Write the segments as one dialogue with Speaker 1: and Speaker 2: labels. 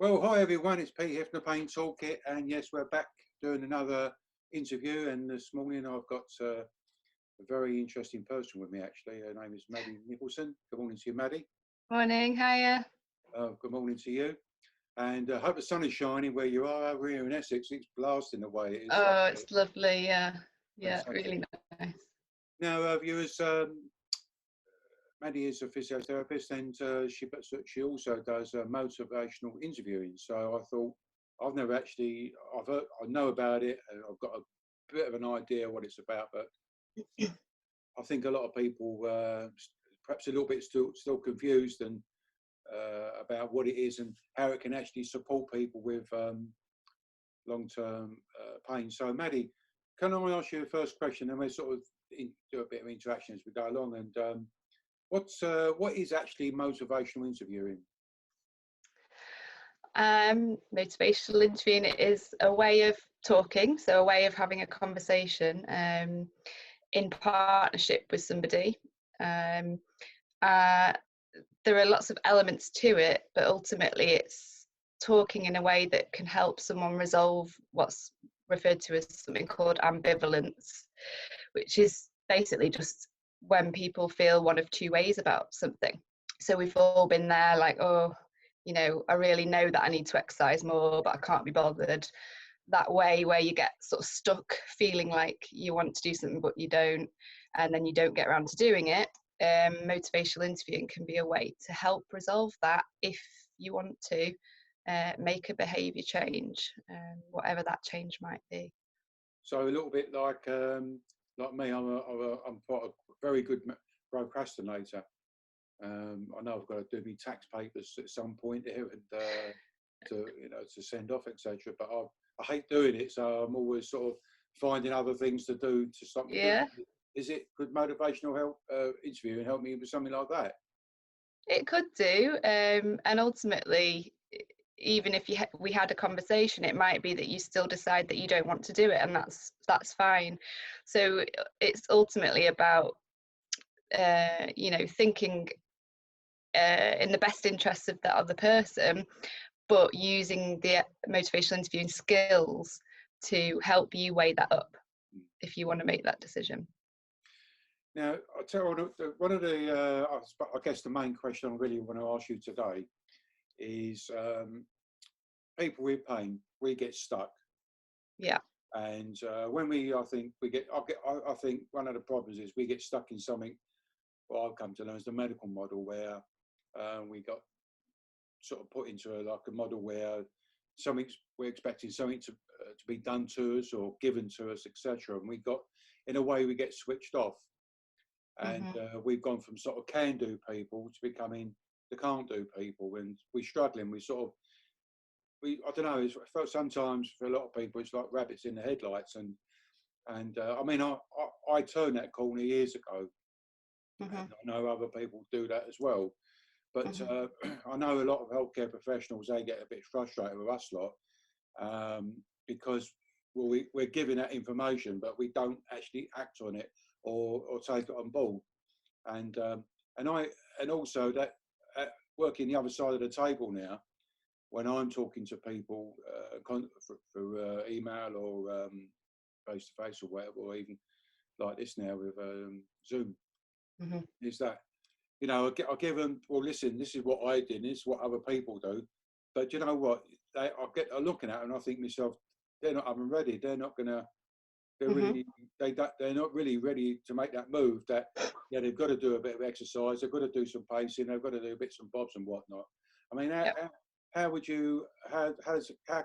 Speaker 1: Well, hi everyone, it's Pete here from the Pain Toolkit, and yes, we're back doing another interview. And this morning I've got a very interesting person with me. Actually, her name is Maddy Nicholson. Good morning to you, Maddy.
Speaker 2: Morning, hiya.
Speaker 1: Good morning to you. And I hope the sun is shining where you are over here in Essex. It's blasting away. It is
Speaker 2: Oh, it's lovely. Yeah,
Speaker 1: fantastic.
Speaker 2: really nice.
Speaker 1: Now, viewers, Maddy is a physiotherapist, and she also does motivational interviewing. So I thought, I've never actually, I know about it, and I've got a bit of an idea what it's about, but I think a lot of people perhaps a little bit still confused and about what it is and how it can actually support people with long-term pain. So Maddy, can I ask you the first question, and we'll sort of do a bit of interaction as we go along, and what is actually motivational interviewing?
Speaker 2: Motivational interviewing is a way of talking, so a way of having a conversation in partnership with somebody. There are lots of elements to it, but ultimately it's talking in a way that can help someone resolve what's referred to as something called ambivalence, which is basically just when people feel one of two ways about something. So we've all been there, like, oh, you know, I really know that I need to exercise more, but I can't be bothered. That way where you get sort of stuck feeling like you want to do something but you don't, and then you don't get around to doing it. Motivational interviewing can be a way to help resolve that if you want to make a behaviour change, whatever that change might be.
Speaker 1: So a little bit like me, I'm quite a very good procrastinator. I know I've got to do my tax papers at some point here and to send off, etc. But I hate doing it, so I'm always sort of finding other things to do to stop me doing it. Is it good motivational help interviewing help me with something like that?
Speaker 2: It could do, and ultimately, even if we had a conversation, it might be that you still decide that you don't want to do it, and that's fine. So it's ultimately about thinking in the best interests of the other person, but using the motivational interviewing skills to help you weigh that up if you want to make that decision.
Speaker 1: Now, I'll tell you, one of the, I guess the main question I really want to ask you today is people with pain, we get stuck.
Speaker 2: Yeah.
Speaker 1: And when I think one of the problems is we get stuck in something, what I've come to learn is the medical model, where we got sort of put into a model where we're expecting something to be done to us or given to us, etc. And we get switched off. And we've gone from sort of can-do people to becoming the can't-do people, and we're struggling. I don't know. It's felt sometimes for a lot of people, it's like rabbits in the headlights. And I mean, I turned that corner years ago. And I know other people do that as well. But I know a lot of healthcare professionals, they get a bit frustrated with us lot because we're giving that information, but we don't actually act on it or take it on board. And also that working the other side of the table now, when I'm talking to people through email or face to face or whatever, or even like this now with Zoom, is that, you know, I give them, well, listen, this is what I did, this is what other people do. But you know what? I'm looking at it and I think to myself, they're not up and ready. They're not going to, they're not really ready to make that move. That they've got to do a bit of exercise, they've got to do some pacing, they've got to do bits and bobs and whatnot. I mean, how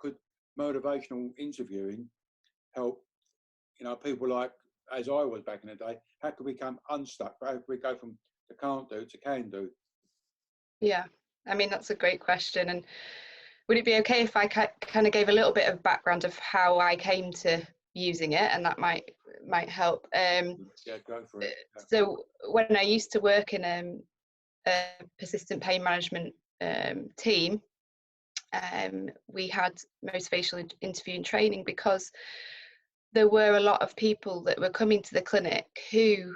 Speaker 1: could motivational interviewing help, you know, people like, as I was back in the day, how could we become unstuck? How could we go from the can't do to can do?
Speaker 2: Yeah, I mean, that's a great question. And would it be okay if I kind of gave a little bit of background of how I came to using it, and that might help?
Speaker 1: Yeah, go for it. Yeah.
Speaker 2: So when I used to work in a persistent pain management team, we had motivational interviewing training because there were a lot of people that were coming to the clinic who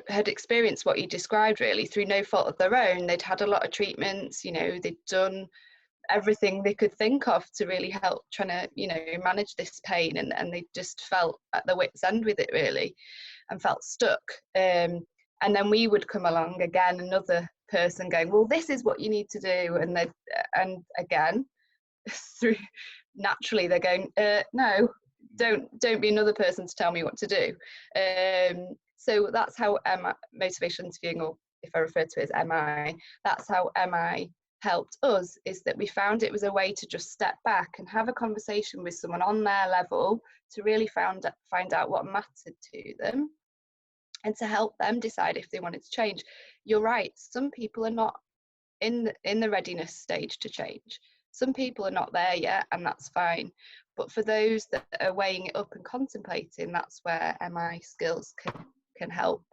Speaker 2: had experienced what you described really through no fault of their own. They'd had a lot of treatments, you know, they'd done everything they could think of to really help trying to, you know, manage this pain, and they just felt at their wits' end with it really, and felt stuck. And then we would come along again, another person going, well, this is what you need to do, and again, through naturally they're going, no, don't be another person to tell me what to do. So that's how motivational interviewing, or if I refer to it as MI, that's how MI helped us, is that we found it was a way to just step back and have a conversation with someone on their level to really find out what mattered to them, and to help them decide if they wanted to change. You're right, some people are not in the readiness stage to change. Some people are not there yet, and that's fine. But for those that are weighing it up and contemplating, that's where MI skills can help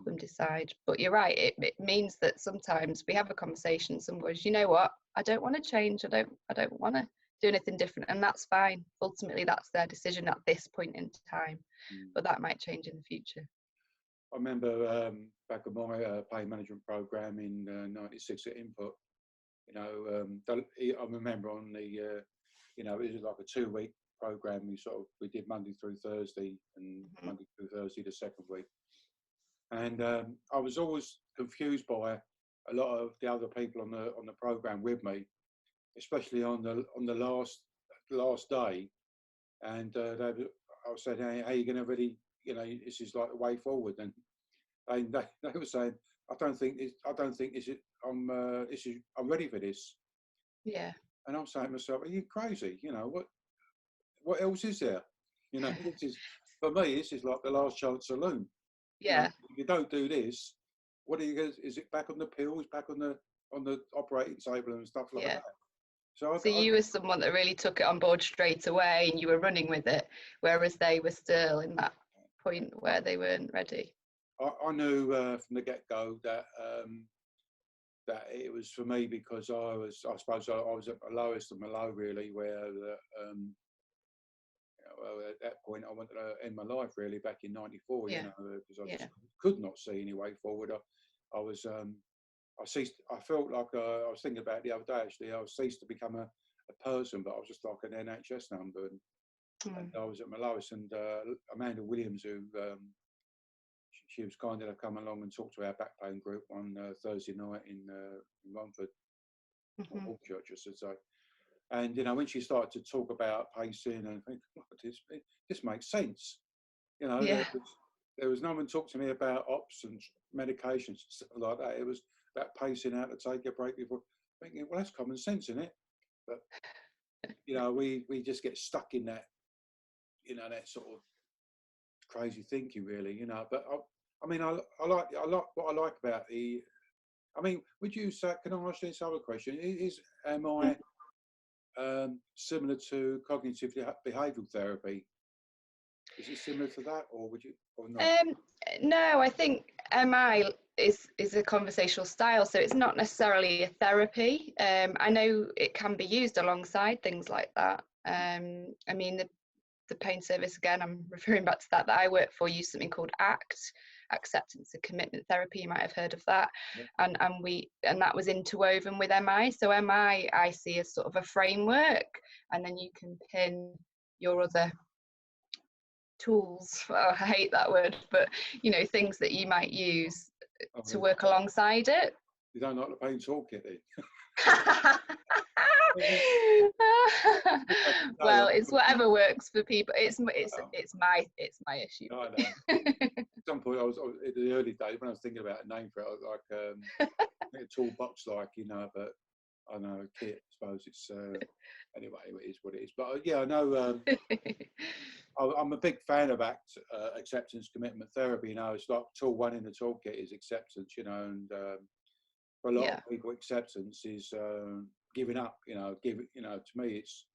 Speaker 2: them decide. But you're right, it means that sometimes we have a conversation, someone goes, you know what, I don't want to change, I don't want to do anything different, and that's fine. Ultimately, that's their decision at this point in time, but that might change in the future.
Speaker 1: I remember back at my pain management program in '96 at Input, you know, I remember on the, you know, it was like a 2-week program. We did Monday through Thursday, and Monday through Thursday the second week. And I was always confused by a lot of the other people on the program with me, especially on the last day. And I said, hey, how are you going to really, you know, this is like the way forward? And they were saying, I don't think I'm ready for this.
Speaker 2: Yeah.
Speaker 1: And I'm saying to myself, are you crazy? You know, what else is there? You know, this is, for me, this is like the last chance saloon.
Speaker 2: Yeah.
Speaker 1: You know, if you don't do this, what are you going to, is it back on the pills, back on the operating table and stuff like that? So
Speaker 2: you were someone that really took it on board straight away, and you were running with it, whereas they were still in that point where they weren't ready.
Speaker 1: I knew from the get-go that that it was for me, because I suppose I was at my lowest of my low, really, where well, at that point I wanted to end my life, really, back in '94, you know, because I just could not see any way forward. I felt like I was thinking about it the other day, actually. I ceased to become a person, but I was just like an NHS number, and I was at my lowest. And Amanda Williams, who she was kind enough to come along and talk to our back pain group on Thursday night in Romford, or Hornchurch, I should say. And you know, when she started to talk about pacing, and I think, this makes sense. You know, there was no one talked to me about ops and medications and stuff like that. It was about pacing out to take a break before. Thinking, well, that's common sense, isn't it? But you know, we just get stuck in that, you know, that sort of crazy thinking, really. You know, but I mean, I like what I like about the. I mean, would you say? Can I ask you this other question? Am I similar to cognitive behavioural therapy? Is it similar to that, or would you, or not?
Speaker 2: No, I think MI is a conversational style, so it's not necessarily a therapy. I know it can be used alongside things like that. I mean, the pain service, again, I'm referring back to that I work for, use something called ACT, acceptance and commitment therapy. You might have heard of that. And that was interwoven with MI. So MI I see as sort of a framework, and then you can pin your other tools, I hate that word, but you know, things that you might use to work alongside it.
Speaker 1: You don't like the Pain Toolkit, then?
Speaker 2: Well, it's whatever works for people. It's my issue.
Speaker 1: I know. At some point, I was in the early days when I was thinking about a name for it, I was like a toolbox, like, you know, but I know kit. I suppose it's anyway. It is what it is. But yeah, I know. I'm a big fan of acceptance commitment therapy. You know, it's like tool one in the toolkit is acceptance. You know, and for a lot of people, acceptance is giving up. You know, to me, it's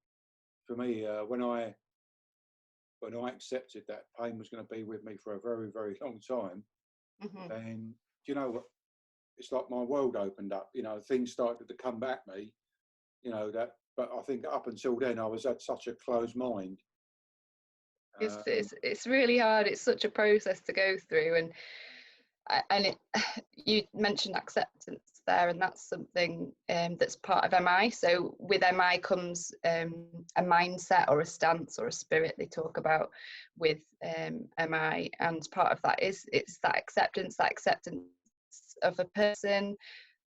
Speaker 1: for me when I accepted that pain was going to be with me for a very, very long time, and you know what? It's like my world opened up. You know, things started to come back me. You know that, but I think up until then I was at such a closed mind.
Speaker 2: It's really hard. It's such a process to go through, and you mentioned acceptance. there, and that's something that's part of MI. So with MI comes a mindset or a stance or a spirit they talk about with MI, and part of that is it's that acceptance of a person,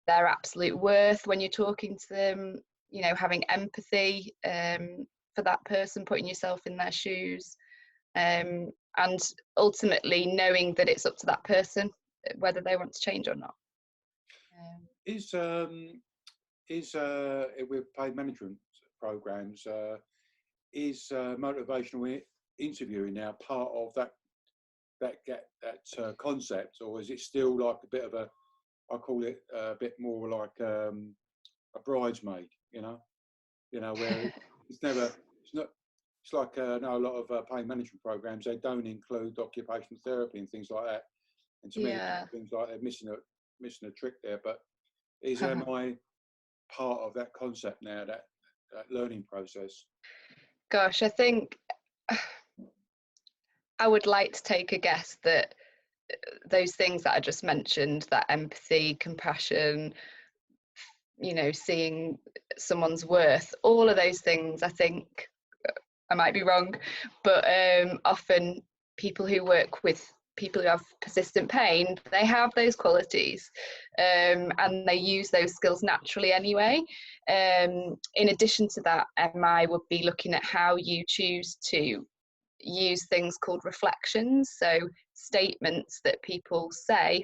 Speaker 2: their absolute worth when you're talking to them, you know, having empathy for that person, putting yourself in their shoes, and ultimately knowing that it's up to that person whether they want to change or not.
Speaker 1: Is with paid management programs, is motivational interviewing now part of that concept, or is it still like a bit of a, I call it a bit more like a bridesmaid, you know, where it's not. It's like a lot of pain management programs, they don't include occupational therapy and things like that. And to me, it seems like they're missing a trick there. But is MI part of that concept now, that learning process?
Speaker 2: Gosh, I think I would like to take a guess that those things that I just mentioned, that empathy, compassion, you know, seeing someone's worth, all of those things, I think, I might be wrong, but often people who work with people who have persistent pain, they have those qualities, and they use those skills naturally anyway. In addition to that, MI would be looking at how you choose to use things called reflections, so statements that people say,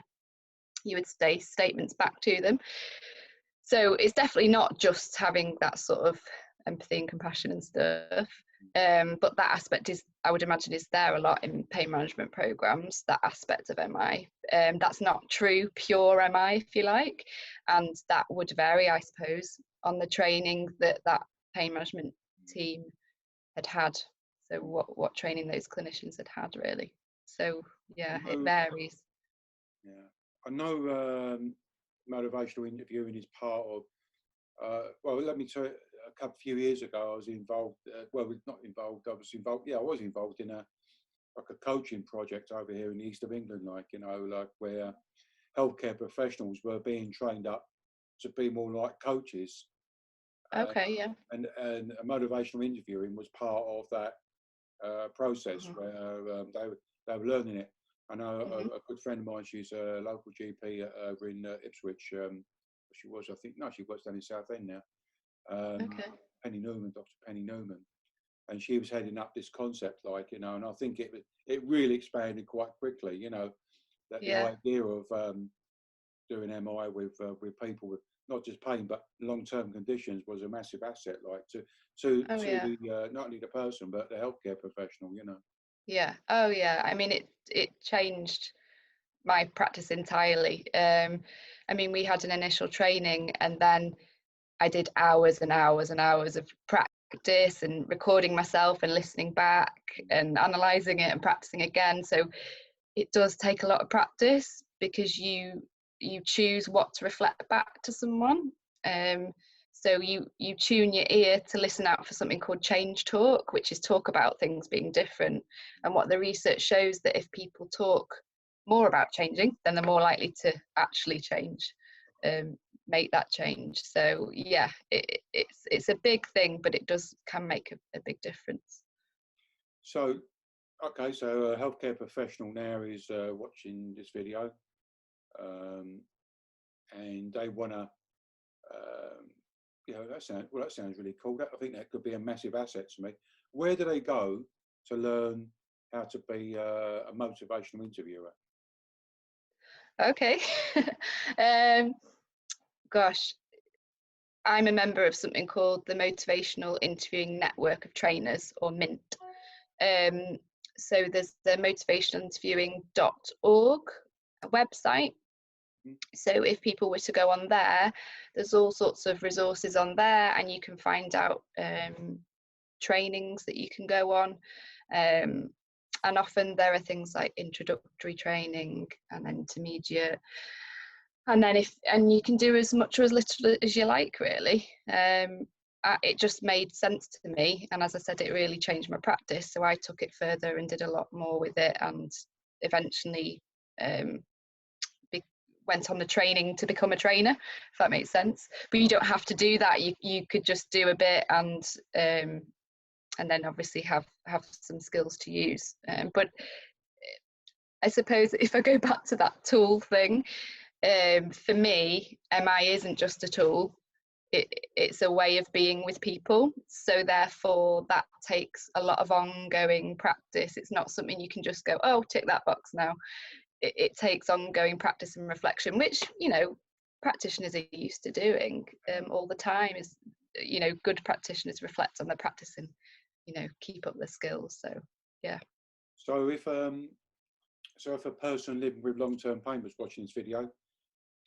Speaker 2: you would say statements back to them. So it's definitely not just having that sort of empathy and compassion and stuff, but that aspect is, I would imagine, is there a lot in pain management programs, that aspect of MI. That's not true pure MI, if you like, and that would vary, I suppose, on the training that pain management team had. So what training those clinicians had really. So yeah, it varies.
Speaker 1: Yeah, I know motivational interviewing is part of, well, let me tell you, a few years ago I was involved, not involved, I was involved, yeah, I was involved in a coaching project over here in the east of England, like, you know, like where healthcare professionals were being trained up to be more like coaches.
Speaker 2: Okay, yeah.
Speaker 1: And motivational interviewing was part of that process where they were learning it. I know a good friend of mine, she's a local GP over in Ipswich. She was, I think, no, she works down in Southend now. Penny Newman, Dr. Penny Newman. And she was heading up this concept, like, you know, and I think it really expanded quite quickly, you know, that the idea of doing MI with people with not just pain but long-term conditions was a massive asset, like to the not only the person but the healthcare professional, you know.
Speaker 2: Yeah. Oh yeah. I mean, it changed my practice entirely. I mean, we had an initial training, and then I did hours and hours and hours of practice and recording myself and listening back and analysing it and practicing again. So it does take a lot of practice, because you choose what to reflect back to someone. So you tune your ear to listen out for something called change talk, which is talk about things being different. And what the research shows, that if people talk more about changing, then they're more likely to actually change, make that change. So yeah, it's a big thing, but it can make a big difference.
Speaker 1: So okay, so a healthcare professional now is watching this video, and they want to, you know, that sounds really cool. I think that could be a massive asset to me. Where do they go to learn how to be a motivational interviewer?
Speaker 2: Okay. Gosh, I'm a member of something called the Motivational Interviewing Network of Trainers, or MINT. So there's the motivationalinterviewing.org website. So if people were to go on there, there's all sorts of resources on there, and you can find out trainings that you can go on. And often there are things like introductory training and intermediate. And then you can do as much or as little as you like, really. It just made sense to me, and as I said, it really changed my practice, so I took it further and did a lot more with it, and eventually went on the training to become a trainer, if that makes sense. But you don't have to do that. You could just do a bit and then obviously have some skills to use. But I suppose if I go back to that tool thing, for me, MI isn't just a tool. It's a way of being with people. So therefore, that takes a lot of ongoing practice. It's not something you can just go, oh, tick that box now. It takes ongoing practice and reflection, which, you know, practitioners are used to doing all the time. Is, you know, good practitioners reflect on their practice and, you know, keep up their skills. So yeah.
Speaker 1: So if a person living with long-term pain was watching this video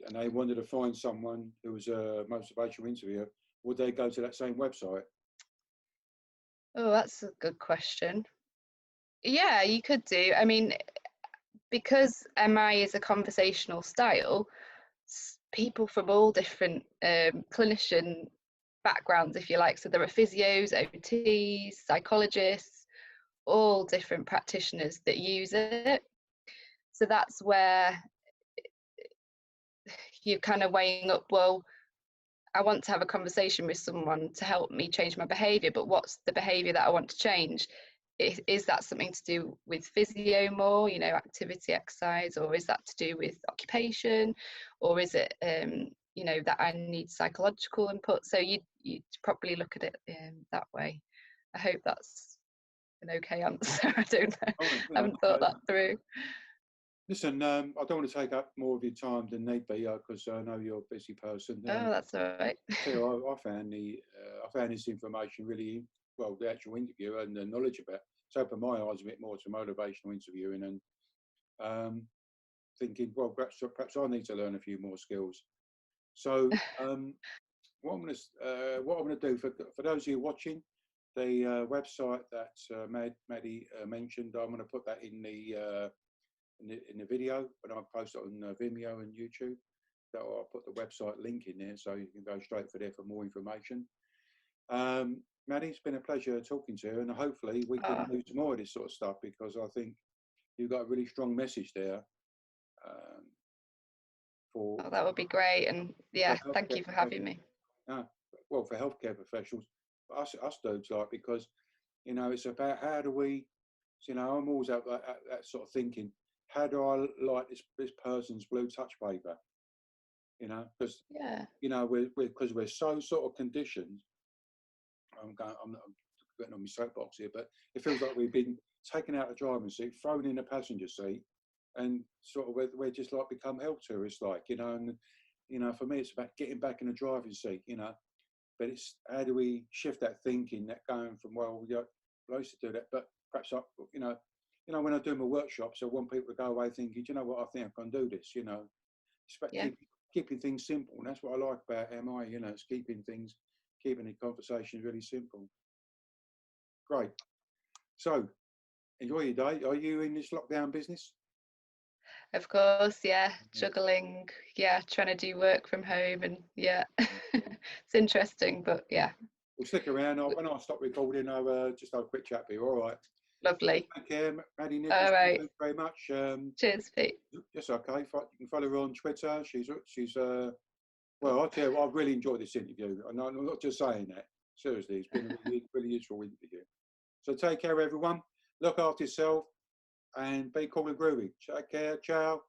Speaker 1: and they wanted to find someone who was a motivational interviewer, would they go to that same website?
Speaker 2: Oh, that's a good question. Yeah, you could do. I mean, because MI is a conversational style, people from all different clinician backgrounds, if you like. So there are physios, OTs, psychologists, all different practitioners that use it. So that's where you're kind of weighing up, well, I want to have a conversation with someone to help me change my behaviour, but what's the behaviour that I want to change? Is that something to do with physio more, you know, activity, exercise, or is that to do with occupation, or is it, you know, that I need psychological input? So you probably look at it that way. I hope that's an okay answer. I don't know.
Speaker 1: Oh,
Speaker 2: I haven't thought that through.
Speaker 1: Listen, I don't want to take up more of your time than need be, because I know you're a busy person.
Speaker 2: Oh, that's all right.
Speaker 1: I found this information really, well, the actual interview and the knowledge about it. It's opened my eyes a bit more to motivational interviewing, and thinking, well, perhaps I need to learn a few more skills. So what I'm going to do for those of you watching, the website that Maddy mentioned, I'm going to put that in the video, and I'll post it on Vimeo and YouTube. So I'll put the website link in there, so you can go straight for there for more information. Maddy, it's been a pleasure talking to you, and hopefully we can do some more of this sort of stuff, because I think you've got a really strong message there.
Speaker 2: That would be great, and yeah, thank you for having me.
Speaker 1: Well, for healthcare professionals, for us dudes, like, because, you know, it's about how do we, you know, I'm always at that sort of thinking, how do I like this person's blue touch paper? You know, because you know, we're so sort of conditioned. I'm not getting on my soapbox here, but it feels like we've been taken out of the driving seat, thrown in the passenger seat, and sort of we're just like become health tourists, like, you know. And you know, for me, it's about getting back in the driving seat, you know. But it's how do we shift that thinking, that going from, well, I used to do that, but perhaps you know, when I do my workshops, I want people to go away thinking, do you know what, I think I can do this, you know. It's about keeping things simple, and that's what I like about MI, you know, it's keeping the conversations really simple. Great. So, enjoy your day. Are you in this lockdown business?
Speaker 2: Of course, yeah. Juggling, trying to do work from home, and it's interesting, but yeah.
Speaker 1: We'll stick around. When I stop recording, I'll just have a quick chat with you. All right.
Speaker 2: Lovely.
Speaker 1: Take care, Maddy Nicholson.
Speaker 2: All right.
Speaker 1: Thank you very much.
Speaker 2: Cheers, Pete.
Speaker 1: Yes, okay. You can follow her on Twitter. She's well, I'll tell you, I've really enjoyed this interview. And I'm not just saying that. Seriously, it's been a really, really useful interview. So take care, everyone. Look after yourself and be cool and groovy. Take care. Ciao.